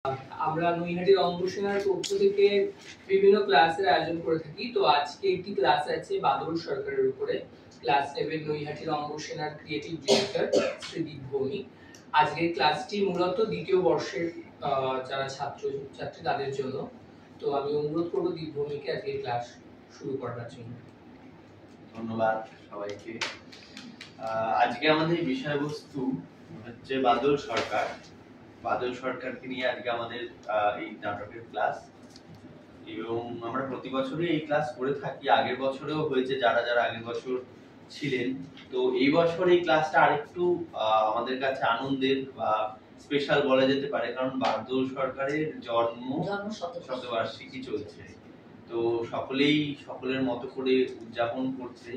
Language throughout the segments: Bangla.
আমরা নৈহাটির অঙ্গসেনার পক্ষ থেকে বিভিন্ন ক্লাসের আয়োজন করে থাকি। তো আজকে একটি ক্লাস আছে বাদল সরকারের উপরে, ক্লাস 7 নৈহাটির অঙ্গসেনার ক্রিয়েটিভ ডিরেক্টর শ্রীদীপ ভৌমিক। আজকের ক্লাসটি মূলত দ্বিতীয় বর্ষের যারা ছাত্রছাত্রী তাদের জন্য। তো আমি অনুরোধ করব দীপ ভৌমিককে আজকে ক্লাস শুরু করার জন্য। ধন্যবাদ সবাইকে। আজকে আমাদের বিষয়বস্তু হচ্ছে বাদল সরকার। বাদল সরকারকে নিয়ে আজকে আমাদের এই নাটকের ক্লাস, এবং আমরা প্রতি বছরই এই ক্লাস করে থাকি। আগের বছরেও হয়েছে, যারা যারা আগের বছর ছিলেন। তো এই বছর এই ক্লাসটা আরেকটু আমাদের কাছে আনন্দের বা স্পেশাল বলা যেতে পারে, কারণ বাদল সরকারের জন্ম শতবার্ষিকী চলছে। তো সকলের মতো করে উদযাপন করছে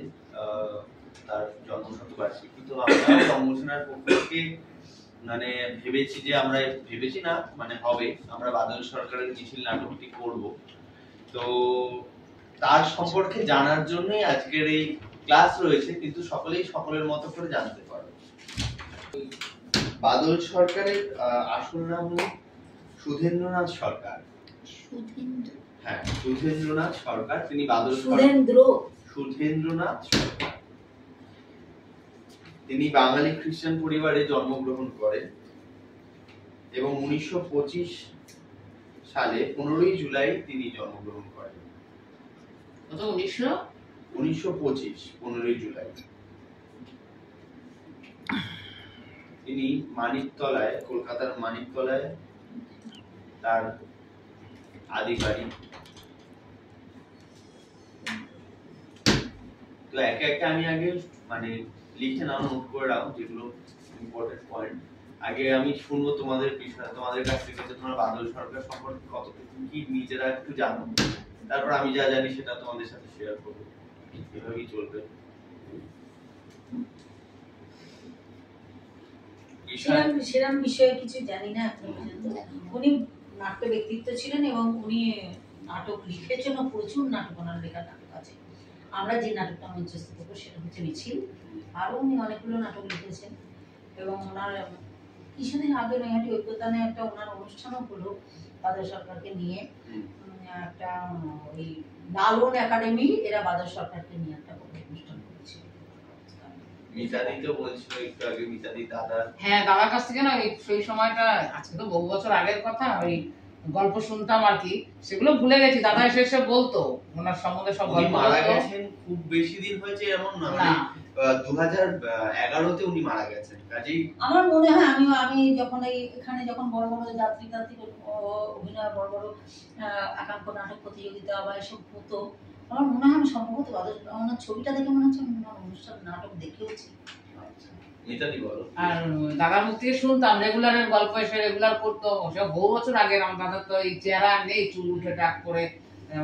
তার জন্ম শতবার্ষিকী। তো আমরা অঙ্গসেনার পক্ষ থেকে আমরা বাদল সরকারের মিছিল নাটকটি করব। তো তার সম্পর্কে জানার জন্যই আজকের এই ক্লাস রয়েছে, কিন্তু সকলেই সকলের মতো করে জানতে পারবে। বাদল সরকারের আসল নাম হলো সুধেন্দ্রনাথ সরকার। হ্যাঁ, সুধেন্দ্রনাথ সরকার। তিনি বাদল সুধেন্দ্রনাথ সরকার। তিনি বাঙালি খ্রিস্টান পরিবারে জন্মগ্রহণ করেন এবং 1925 সালে 15ই জুলাই তিনি জন্মগ্রহণ করেন। 1925 15ই জুলাই। তিনি মানিকতলায়, কলকাতার মানিকতলায় তার আদি বাড়ি। তো একে একে আমি আগে লিখে নাও, নোট করে রাখো যেগুলো ইম্পর্টেন্ট পয়েন্ট। আগে আমি শুনবো তোমাদের কাছ থেকে যে তোমরা বাদল সরকার সম্পর্কে কতটুকু কি নিজেরা একটু জানো, তারপর আমি যা জানি সেটা তোমাদের সাথে শেয়ার করবো। এভাবেই চলবে। সেরকম বিষয়ে কিছু জানি না এখন পর্যন্ত। উনি নাট্য ব্যক্তিত্ব ছিলেন এবং উনি নাটক লিখেছেন ও প্রচুর নাটক, ওনার লেখা নাটক আছে। আমরা যে নাটকটা মঞ্চস্থ করবো সেটা হচ্ছে মিছিল। আরও উনি অনেকগুলো নাটক লিখেছেন এবং ওনার কিছুদিন আগে নৈহাটি ঐক্যতানে একটা ওনার অনুষ্ঠানও হলো বাদল সরকারকে নিয়ে। একটা ওই লালন একাডেমি, এরা বাদল সরকারকে নিয়ে একটা অনুষ্ঠান করেছে। মিতাদি তো বলছিল একটু আগে, মিতাদি দাদা, হ্যাঁ দাদার কাছ থেকে না সেই সময়টা, আজকে তো বহু বছর আগের কথা, ওই গল্প শুনতাম আর কি, সেগুলো ভুলে গেছি। দাদা এসে বলতো ওনার সম্বন্ধে সব গল্প। মারা গেছেন খুব বেশি দিন হয়েছে এমন না, 2011-তে উনি মারা গেছেন। কাজেই আমার মনে হয় আমি যখন এখানে যখন বড় বড় যাত্রী অভিনয়, বড় বড় একাঙ্ক নাটক প্রতিযোগিতা বা এসব হতো, আমার মনে হয় আমি সম্ভবত ওনার ছবিটা দেখে মনে হচ্ছে অনুষ্ঠান নাটক দেখেওছি। আর দাদার মুখ থেকে শুনতাম রেগুলারের গল্প, এসে রেগুলার করতো। সব বহু বছর আগের। আমার দাদা তো এই চেহারা নেই, চুল উঠে টাক করে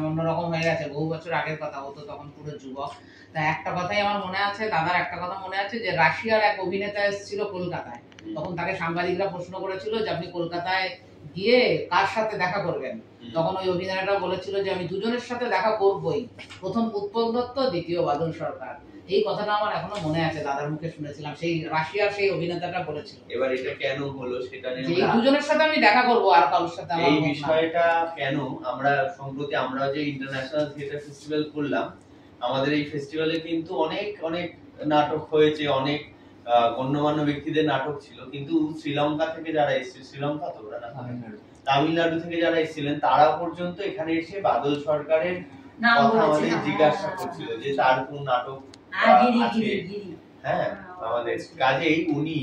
অন্যরকম হয়ে গেছে, বহু বছর আগের কথা। হতো তখন পুরো যুবক। তা একটা কথাই আমার মনে আছে, দাদার একটা কথা মনে আছে, যে রাশিয়ার এক অভিনেতা এসেছিল কলকাতায়। তখন তাকে সাংবাদিকরা প্রশ্ন করেছিল যে আপনি কলকাতায় গিয়ে কার সাথে দেখা করবেন। তখন ওই অভিনেতাটা বলেছিল যে আমি দুজনের সাথে দেখা করবই, প্রথম উৎপল দত্ত, দ্বিতীয় বাদল সরকার। এই কথাটা আমার এখনো মনে আছে, দাদার মুখে শুনেছিলাম, সেই রাশিয়ার সেই অভিনেতাটা বলেছিল। এবার এটা কেন হলো সেটা নিয়ে, এই দুজনের সাথে আমি দেখা করব, আর কারোর সাথে আমার এই বিষয়টা কেন, আমরা সম্প্রতি আমরা যে ইন্টারন্যাশনাল থিয়েটার ফেস্টিভ্যাল করলাম, আমাদের এই ফেস্টিভ্যালে কিন্তু অনেক অনেক নাটক হয়েছে, অনেক গণ্যমান্য ব্যক্তিদের নাটক ছিল, কিন্তু শ্রীলঙ্কা থেকে যারা এসেছে, শ্রীলঙ্কা তো ওরা না, তামিলনাড়ু থেকে যারা এসেছিলেন, তারা পর্যন্ত এখানে এসে বাদল সরকারের কথা আমাদের জিজ্ঞাসা করছিল যে তার কোন নাটক আছে। হ্যাঁ, আমাদের কাজেই উনি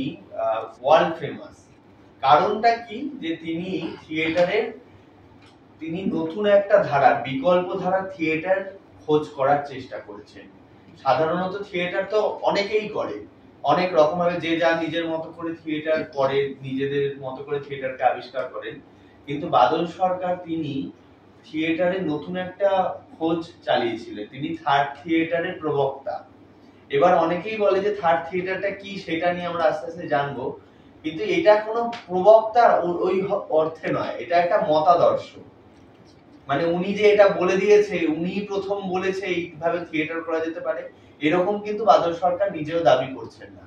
ওয়ার্ল্ড ফেমাস। কারণটা কি, যে তিনি নতুন একটা ধারা, বিকল্প ধারা থিয়েটার খোঁজ করার চেষ্টা করছেন। সাধারণত থিয়েটার তো অনেকেই করে, অনেক রকম ভাবে, যে যা নিজের মতো করে থিয়েটার করে, নিজেদের মতো করে থিয়েটারকে আবিষ্কার করেন। কিন্তু বাদল সরকার তিনি থিয়েটারের নতুন একটা খোঁজ চালিয়েছিলেন। তিনি থার্ড থিয়েটারের প্রবক্তা। এবার অনেকেই বলে যে থার্ড থিয়েটারটা কি, সেটা নিয়ে আমরা আস্তে আস্তে জানবো। কিন্তু এটা কোনো প্রবক্তা ওই অর্থে নয়, এটা একটা মতাদর্শ। উনি যে এটা বলে দিয়েছে, উনি প্রথম বলেছে এইভাবে থিয়েটার করা যেতে পারে, এরকম কিন্তু বাদল সরকার নিজেও দাবি করছেন না।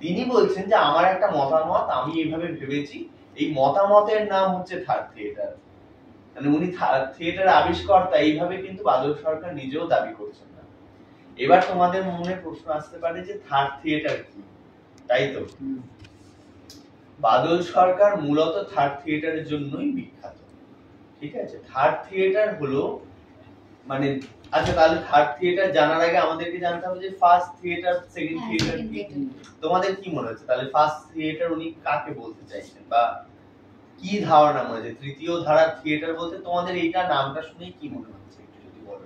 তিনি বলছেন যে আমার একটা মতামত, আমি এইভাবে ভেবেছি এই মতামতের নাম হচ্ছে থার্ড থিয়েটার। মানে উনি থিয়েটার আবিষ্কর্তা এইভাবে কিন্তু বাদল সরকার নিজেও দাবি করছেন না। এবার তোমাদের মনে প্রশ্ন আসতে পারে যে থার্ড থিয়েটার কি, তাই তো? বাদল সরকার মূলত থার্ড থিয়েটারের জন্যই বিখ্যাত, ঠিক আছে? থার্ড থিয়েটার হলো মানে আচ্ছা তাহলে থার্ড থিয়েটার জানার আগে আমাদেরকে জানতে হবে যে ফার্স্ট থিয়েটার সেকেন্ড থিয়েটার কি। তোমাদের কি মনে হচ্ছে তাহলে ফার্স্ট থিয়েটার উনি কাকে বলতে চাইছেন, বা কি ধারণা মনে হচ্ছে তৃতীয় ধারার থিয়েটার বলতে তোমাদের এইটা নামটা শুনেই কি মনে হচ্ছে একটু যদি বলো।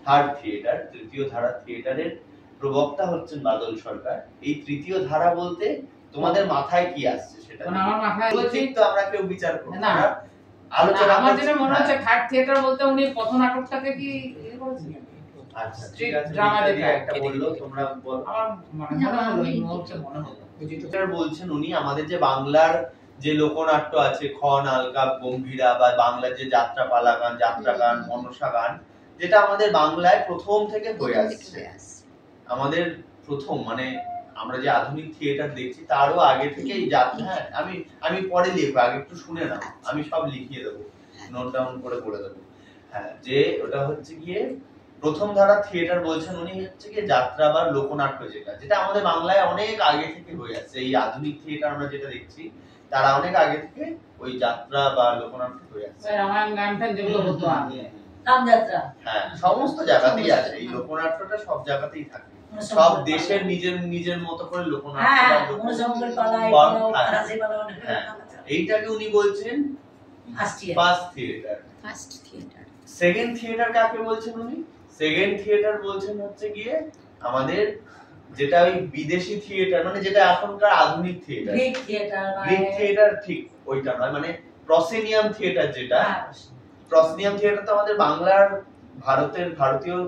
থার্ড থিয়েটার, তৃতীয় ধারার থিয়েটারের প্রবক্তা হচ্ছেন বাদল সরকার। এই তৃতীয় ধারা বলতে তোমাদের মাথায় কি আসছে সেটা আমার মাথায় বলছি তো আমরা কেউ বিচার করব না, না, আলোচনা আমার যেটা মনে হচ্ছে থার্ড থিয়েটার বলতে উনি প্রথম নাটকটাকে কি করেছিলেন। আচ্ছা ঠিক আছে, ড্রামা যেটা যেটা একটা বললো তোমরা বলো। আমার মনে হলো এই মুহূর্তে মনে হলো যেটা বলছেন উনি আমাদের যে বাংলার যে লোকনাট্য আছে খন, আলকা, গম্ভীরা, বা বাংলার যে যাত্রাপালা গান, যাত্রা গান, মনসা গান, যেটা আমাদের বাংলায় প্রথম থেকে হয়ে আসছে, আমাদের প্রথম মানে আমরা যে আধুনিক থিয়েটার দেখছি তারও আগে থেকে এই যাত্রা। হ্যাঁ আমি পরে লিখবো, আগে একটু শুনে নাও, আমি সব লিখিয়ে দেবো, নোট ডাউন করে বলে দেবো। হ্যাঁ যে ওটা হচ্ছে গিয়ে প্রথম ধারা থিয়েটার বলছেন উনি হচ্ছে গিয়ে যাত্রা বা লোকনাট্য, যেটা আমাদের বাংলায় অনেক আগে থেকে হয়ে আসছে। এই আধুনিক থিয়েটার আমরা যেটা দেখছি তারা অনেক আগে থেকে ওই যাত্রা বা লোকনাট্য হয়ে আসছে। রামায়ণ গানটা যেগুলো হতো আগে, রামযাত্রা, হ্যাঁ সমস্ত জায়গাতেই আছে এই লোকনাট্যটা, সব জায়গাতেই থাকে। সব দেশের নিজের নিজের মতো করে লোকনাট্য বা এইটাকে উনি বলছেন ফার্স্ট থিয়েটার। সেকেন্ড থিয়েটার কাকে বলছেন উনি? সেকেন্ড থিয়েটার বলছেন হচ্ছে গিয়ে আমাদের যেটা ওই বিদেশি থিয়েটার, মানে যেটা এখনকার আধুনিক থিয়েটার, গ্রিক থিয়েটার ঠিক ওইটা নয়, মানে প্রসেনিয়াম থিয়েটার, যেটা প্রসেনিয়াম থিয়েটার তো আমাদের বাংলার ভারতীয়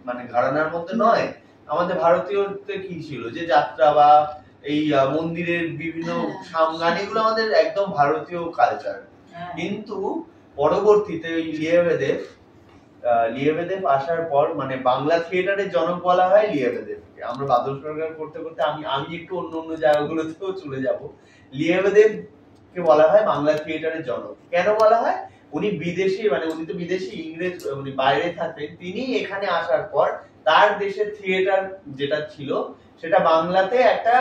মানে ঘরানার মধ্যে নয়। আমাদের ভারতীয়তে কি ছিল যে যাত্রা বা এই মন্দিরের বিভিন্ন সামগান, এগুলো আমাদের একদম ভারতীয় কালচার। কিন্তু পরবর্তীতে ওই লিয়েভেদেভ আসার পর মানে বাংলা থিয়েটারের জনক বলা হয় লিয়েভেদেভকে। আমরা বাদল সরকার করতে করতে আমি একটু অন্য জায়গাগুলোতেও চলে যাব। লিয়েভেদেভকে বলা হয় বাংলা থিয়েটারের জনক। কেন বলা হয়? উনি বিদেশি, মানে উনি তো বিদেশি, ইংরেজ, উনি বাইরে থাকতেন। তিনি এখানে আসার পর তার দেশের থিয়েটার যেটা ছিল সেটা বাংলাতে একটা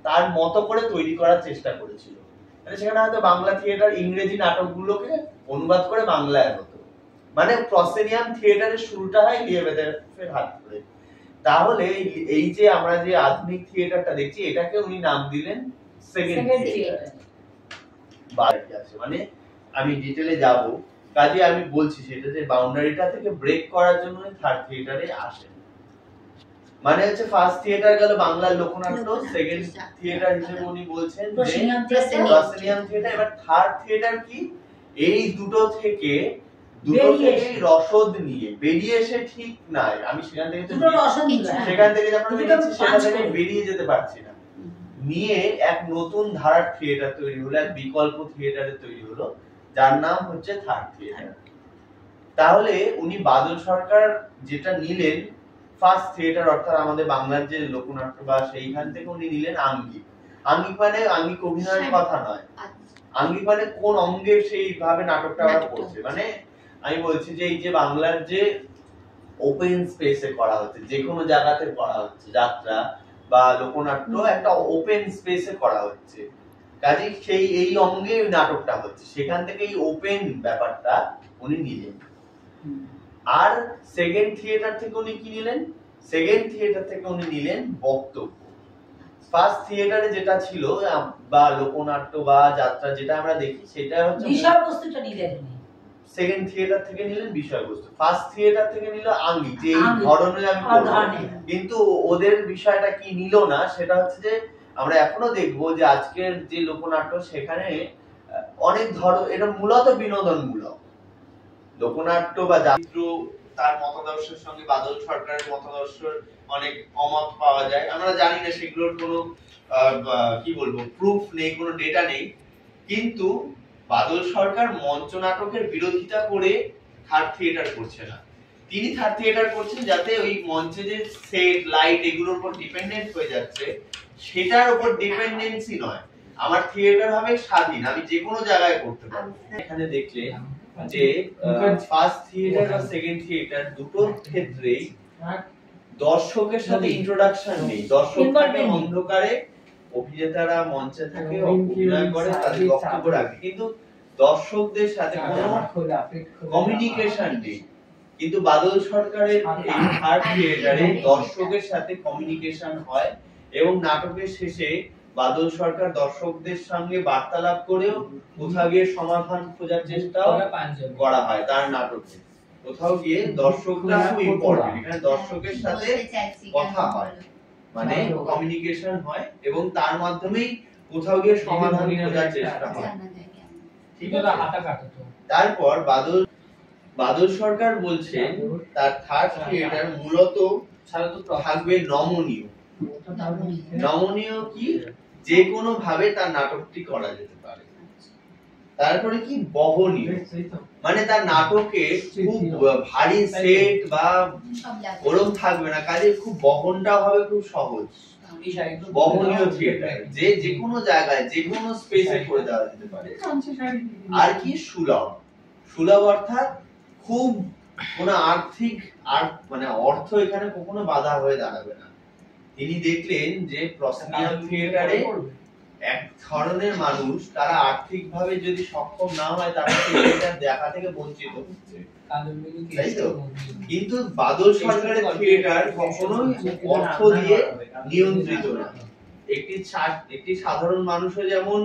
তার মতো করে তৈরি করার চেষ্টা করেছিল। মানে সেখানে হয়তো বাংলা থিয়েটার ইংরেজি নাটকগুলোকে অনুবাদ করে বাংলায় হতো। মানে প্রসেনিয়াম থিয়েটারের শুরুটা হয় লিয়েভেদেভের হাত ধরে। তাহলে এই যে আমরা যে আধুনিক থিয়েটারটা দেখছি এটাকে উনি নাম দিলেন সেকেন্ড থিয়েটার। মানে আমি ডিটেইলে যাব, কাজে আমি বলছি সেটা যে বাউন্ডারিটা থেকে ব্রেক করার জন্য থার্ড থিয়েটারে আসেন। মানে হচ্ছে ফার্স্ট থিয়েটার গেল বাংলার লোকনাট্য, সেকেন্ড থিয়েটার হিসেবে উনি বলছেন প্রসেনিয়াম থিয়েটার। এবার থার্ড থিয়েটার কি? এই দুটো থেকে রসদ নিয়ে বেরিয়ে এসে ঠিক নাই, আমি সেখান থেকে যখন বেরিয়েছি সেখান থেকে বেরিয়ে যেতে পারছি না, নিয়ে এক নতুন ধারার থিয়েটার তৈরি হলো, এক বিকল্প থিয়েটারের তৈরি হলো, যার নাম হচ্ছে থার্ড থিয়েটার। তাহলে উনি বাদল সরকার যেটা নিলেন ফার্স্ট থিয়েটার, অর্থাৎ আমাদের বাংলার যে লোকনাট্য বা সেইখান থেকে উনি নিলেন আঙ্গিক। আঙ্গিক মানে আঙ্গিক অভিনয়ের কথা নয়, আঙ্গিক মানে কোন অঙ্গে সেইভাবে নাটকটা করছে। মানে আমি বলছি যে এই যে বাংলার যে ওপেন স্পেসে করা হচ্ছে, যে কোনো জায়গাতে করা হচ্ছে যাত্রা বা লোকনাট্য, একটা ওপেন স্পেসে করা হচ্ছে, কাজেই সেই এই অঙ্গে নাটকটা হচ্ছে, সেখান থেকে এই ওপেন ব্যাপারটা উনি নিলেন। আর সেকেন্ড থিয়েটার থেকে উনি কি নিলেন? সেকেন্ড থিয়েটার থেকে উনি নিলেন বক্তব্য। ফার্স্ট থিয়েটারে যেটা ছিল বা লোকনাট্য বা যাত্রা যেটা আমরা দেখি সেটা হচ্ছে বিষয়বস্তুটা নিলেন, সেকেন্ড থিয়েটার থেকে নিলেন বিষয়বস্তু, ফার্স্ট থিয়েটার থেকে নিল আঙ্গিক, যে এই ধরনের আমি করব। কিন্তু ওদের বিষয়টা কি নিল না সেটা হচ্ছে যে আমরা এখনো দেখবো যে আজকের যে লোকনাট্য সেখানে অনেক এটা মূলত বিনোদনমূলক লোকনাট্য বা যাত্রা, তার মতাদর্শের সঙ্গে বাদল সরকারের মতাদর্শের অনেক অমত পাওয়া যায়। আমরা জানি না সেগুলোর কোনো কি বলবো প্রুফ নেই, কোনো ডেটা নেই। কিন্তু বাদল সরকার মঞ্চ নাটকের বিরোধিতা করে থার্ড থিয়েটার করছে না। তিনি থার্ড থিয়েটার করছেন যাতে ওই মঞ্চে যে সেট লাইট এগুলোর উপর ডিপেন্ডেন্ট হয়ে যাচ্ছে সেটার উপর ডিপেন্ডেন্সি নয়, আমার থিয়েটার হবে স্বাধীন, আমি যে কোনো জায়গায় করতে পারবো। এখানে দেখলে যে ফার্স্ট থিয়েটার বা সেকেন্ড থিয়েটার দুটোর ক্ষেত্রেই দর্শকের সাথে ইন্ট্রোডাকশন নেই। দর্শক থাকে অন্ধকারে, অভিনেতারা মঞ্চে থাকে, অভিনয় করে, তাদের বক্তব্য রাখে, কিন্তু দর্শকদের সাথে কোনো কমিউনিকেশন নেই। কিন্তু বাদল সরকারের এই থার্ড থিয়েটারে দর্শকের সাথে কমিউনিকেশন হয় এবং নাটকের শেষে বাদল সরকার দর্শকদের সঙ্গে বার্তালাপ করেও কোথাও গিয়ে সমাধান খোঁজার চেষ্টাও করা হয় তার নাটকে। কোথাও গিয়ে দর্শকরা খুব ইম্পর্টেন্ট, এখানে দর্শকের সাথে কথা হয়, মানে কমিউনিকেশন হয় এবং তার মাধ্যমেই কোথাও গিয়ে সমাধান খোঁজার চেষ্টা হয়। ঠিক আছে? তারপর বাদল সরকার বলছেন তার থার্ড থিয়েটার মূলত থাকবে নমনীয়। নমনীয় কি? যে কোনো ভাবে তার নাটকটি করা যেতে পারে। তারপরে কি? বহনীয়, মানে তার নাটকে খুব ভারী সেট বা ওরম থাকবে না, কাজে খুব বহনটা হবে খুব সহজ। বহনীয় থিয়েটার, যে কোনো জায়গায় যে কোনো স্পেসে করে দেওয়া যেতে পারে। আর কি? সুলভ। সুলভ অর্থাৎ খুব কোনো আর্থিক মানে অর্থ এখানে কখনো বাধা হয়ে দাঁড়াবে না। তিনি দেখলেন যে প্রসিনিয়াম থিয়েটারে এক ধরনের মানুষ, তারা আর্থিকভাবে যদি সক্ষম না হয় তারা থিয়েটার দেখা থেকে বঞ্চিত হচ্ছে, তাই তো? কিন্তু বাদল সরকারের থিয়েটার কখনোই অর্থ দিয়ে নিয়ন্ত্রিত না। একটি সাধারণ মানুষও যেমন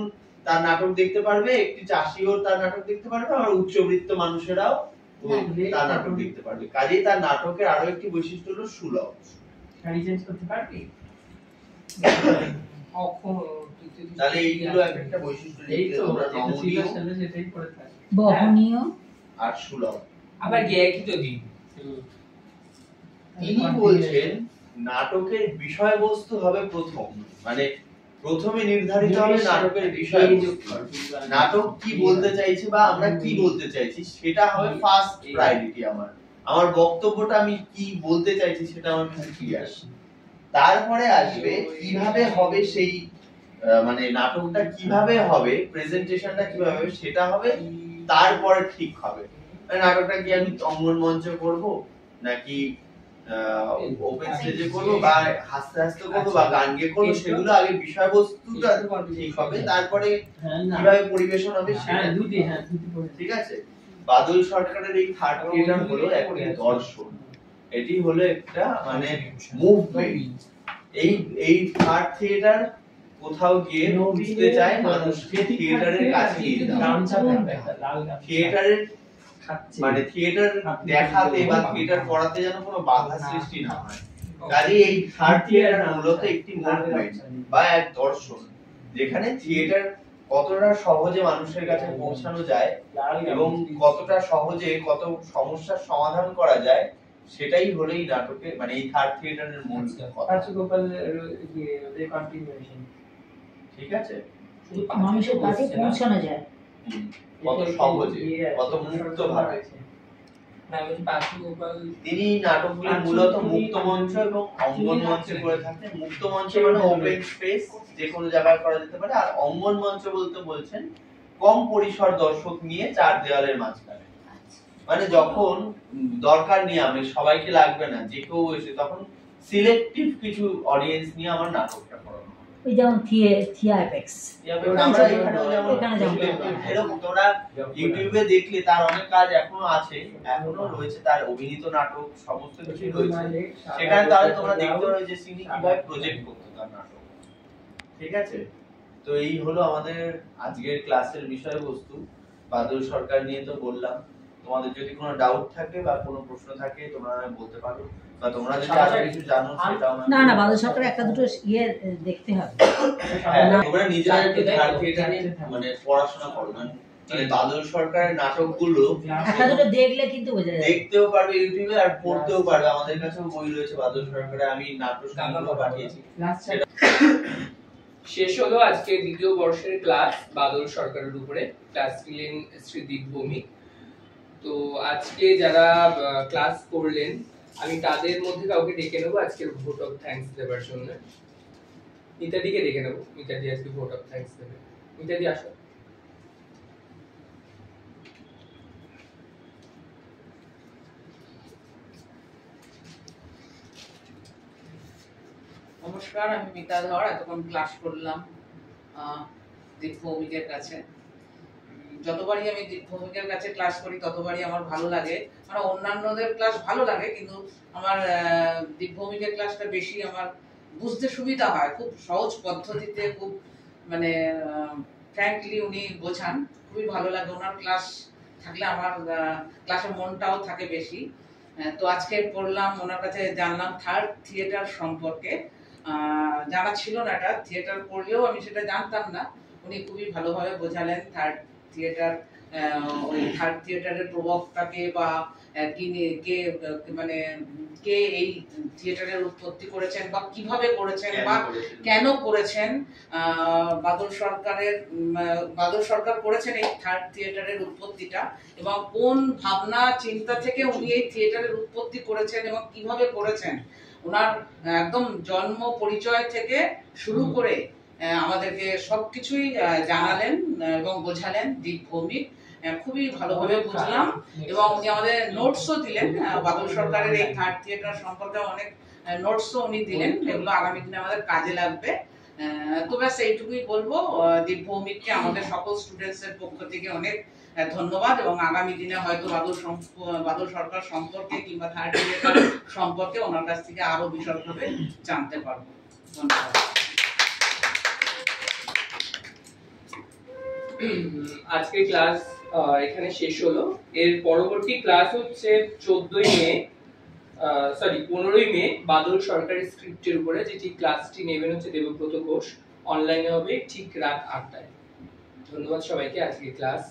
তার নাটক দেখতে পারবে, একটি চাষিও তার নাটক দেখতে পারবে, আর উচ্চবিত্ত মানুষেরাও তার নাটক দেখতে পারবে। কাজেই তার নাটকের আরো একটি বৈশিষ্ট্য হলো সুলভ। তাহলে এইগুলো একটা বৈশিষ্ট্য, বহনীয় আর সুলভ। আবার গেয়াকি তো দিন তিনি বলছেন নাটকের বিষয়বস্তু হবে প্রথম, মানে প্রথমে নির্ধারিত হবে নাটকের বিষয়বস্তু। নাটক কি বলতে চাইছে বা আমরা কি বলতে চাইছি সেটা হবে ফার্স্ট প্রায়োরিটি। আমার বক্তব্যটা আমি কি বলতে চাইছি সেটা আমার কাছে ক্লিয়ার। তারপরে আসবে কিভাবে হবে সেই মানে নাটকটা কিভাবে হবে, প্রেজেন্টেশনটা কিভাবে হবে সেটা হবে তারপরে ঠিক হবে। মানে নাটকটা কি আমি অঙ্গন মঞ্চে করব নাকি ওপেন স্টেজে করব বা হাসতে হাসতে করব বা গান গেয়ে করব, সেগুলো আগে বিষয়বস্তুটা ঠিক হবে, তারপরে কিভাবে পরিবেশন হবে সেটা দুটি। ঠিক আছে? বাদল সরকারের এই থার্ড থিয়েটার হলো একটা দর্শন, এটি হলো একটা মানে মুভমেন্ট। এই থার্ড থিয়েটার কোথাও গিয়ে বুঝতে চায় মানুষকে থিয়েটারের কাছে নিয়ে যাওয়া। থিয়েটারের মানে থিয়েটার দেখাতে বা থিয়েটার করাতে যেন কোনো বাধা সৃষ্টি না হয়। কাজে এই থার্ড থিয়েটার মূলত একটি মুভমেন্ট বা এক দর্শন, যেখানে থিয়েটার কতটা সহজে মানুষের কাছে পৌঁছানো যায় এবং কতটা সহজে কত সমস্যার সমাধান করা যায়, সেটাই হলো এই নাটকে মানে এই থার্ড থিয়েটারের মূল কথা। ঠিক আছে? মানুষের কাছে পৌঁছানো যায় কত সহজে, কত মুক্ত ভাবে। তিনি নাটকগুলি মূলত মুক্ত মঞ্চ এবং অঙ্গন মঞ্চে করে থাকেন। মুক্ত মঞ্চ মানে ওপেন স্পেস, যে কোনো জায়গায় করা যেতে পারে, আর অঙ্গন মঞ্চ বলতে বলছেন কম পরিসর দর্শক নিয়ে চার দেওয়ালের মাঝখানে, মানে যখন দরকার নেই আমি সবাইকে লাগবে না, যে কেউ এসে, তখন সিলেক্টিভ কিছু অডিয়েন্স নিয়ে আমার নাটকটা করানো। ওই যেমন থিয়েটারপেক্স আমরা এখানেও যেমন এরকম তোমরা ইউটিউবে দেখলে তার অনেক কাজ এখনো আছে, এখনো রয়েছে, তার অভিনীত নাটক সমস্ত কিছু রয়েছে সেখানে। তাহলে তোমরা দেখতে পাবে যে তিনি কিভাবে প্রজেক্ট করতে তার নাটক। ঠিক আছে? তো এই হলো আমাদের আজকের ক্লাসের বিষয়বস্তু। বাদল সরকার নিয়ে তো বললাম। তোমাদের যদি কোনো ডাউট থাকে বা কোনো প্রশ্ন থাকে তোমরা বলতে পারো, বা তোমরা যদি আরো কিছু জানো সেটাও। না বাদল সরকার একটা দুটো ইয়ে দেখতে হবে। তোমরা নিজেরা একটু থার্ড থিয়েটারে মানে পড়াশোনা করো, মানে বাদল সরকারের নাটকগুলো একটা দুটো দেখলে কিন্তু বোঝা যায়, দেখতেও পারবে ইউটিউবে আর পড়তেও পারবে। আমাদের কাছেও বই রয়েছে বাদল সরকারের, আমি নাটক পাঠিয়েছি। শেষ হলো আজকে দ্বিতীয় বর্ষের ক্লাস বাদল সরকারের উপরে। ক্লাস নিলেন শ্রী ভৌমিক। তো আজকে যারা ক্লাস করলেন আমি তাদের মধ্যে কাউকে ডেকে নেবো আজকের ভোট অফ থ্যাঙ্কস দেওয়ার জন্য। মিতাদিকে দেখে নেবো, মিতাদি আজকে ভোট অফ থ্যাঙ্কস দেবে। মিতাদি আসো। নমস্কার, আমি মিতা ধর। এতক্ষণ ক্লাস করলাম দীপ ভৌমিকের কাছে। যতবারই আমি দীপ ভৌমিকের কাছে ক্লাস করি ততবারই আমার ভালো লাগে। মানে অন্যান্যদের ক্লাস ভালো লাগে, কিন্তু আমার দীপ ভৌমিকের ক্লাসটা বেশি আমার বুঝতে সুবিধা হয়। খুব সহজ পদ্ধতিতে, খুব মানে ফ্র্যাঙ্কলি উনি বোঝান, খুবই ভালো লাগে। ওনার ক্লাস থাকলে আমার ক্লাসে মনটাও থাকে বেশি। তো আজকে পড়লাম ওনার কাছে, জানলাম থার্ড থিয়েটার সম্পর্কে। জানা ছিল না, এটা থিয়েটার পড়লেও আমি সেটা জানতাম না। উনি খুবই ভালোভাবে বোঝালেন থার্ড থিয়েটার, ওই থার্ড থিয়েটারের প্রভাবটাকে বা কে মানে কে এই থিয়েটারের উৎপত্তি করেছেন বা কিভাবে করেছেন বা কেন করেছেন। বাদল সরকার করেছেন এই থার্ড থিয়েটারের উৎপত্তিটা, এবং কোন ভাবনা চিন্তা থেকে উনি এই থিয়েটারের উৎপত্তি করেছেন এবং কিভাবে করেছেন। ওনার একদম জন্ম পরিচয় থেকে শুরু করে আমাদেরকে সবকিছুই জানালেন এবং বোঝালেন দীপ ভৌমিক। খুবই ভালোভাবে বুঝলাম, এবং উনি আমাদের নোটসও দিলেন। বাদল সরকারের এই থার্ড থিয়েটার সম্পর্কে অনেক নোটসও উনি দিলেন, এগুলো আগামী দিনে আমাদের কাজে লাগবে। তো ব্যাস এইটুকুই বলবো। দীপ ভৌমিককে আমাদের সকল স্টুডেন্টস এর পক্ষ থেকে অনেক ধন্যবাদ, এবং আগামী দিনে হয়তো বাদল সরকার সম্পর্কে কিংবা থার্ড থিয়েটার সম্পর্কে ওনার কাছ থেকে আরো বিশদভাবে জানতে পারবো। ধন্যবাদ। আজকে ক্লাস এখানে শেষ হলো। এর পরবর্তী ক্লাস হচ্ছে 15ই মে বাদল সরকারের স্ক্রিপ্টের উপরে, যেটি ক্লাসটি নেবেন হচ্ছে দেবব্রত ঘোষ। অনলাইনে হবে ঠিক রাত 8টায়। ধন্যবাদ সবাইকে। আজকে ক্লাস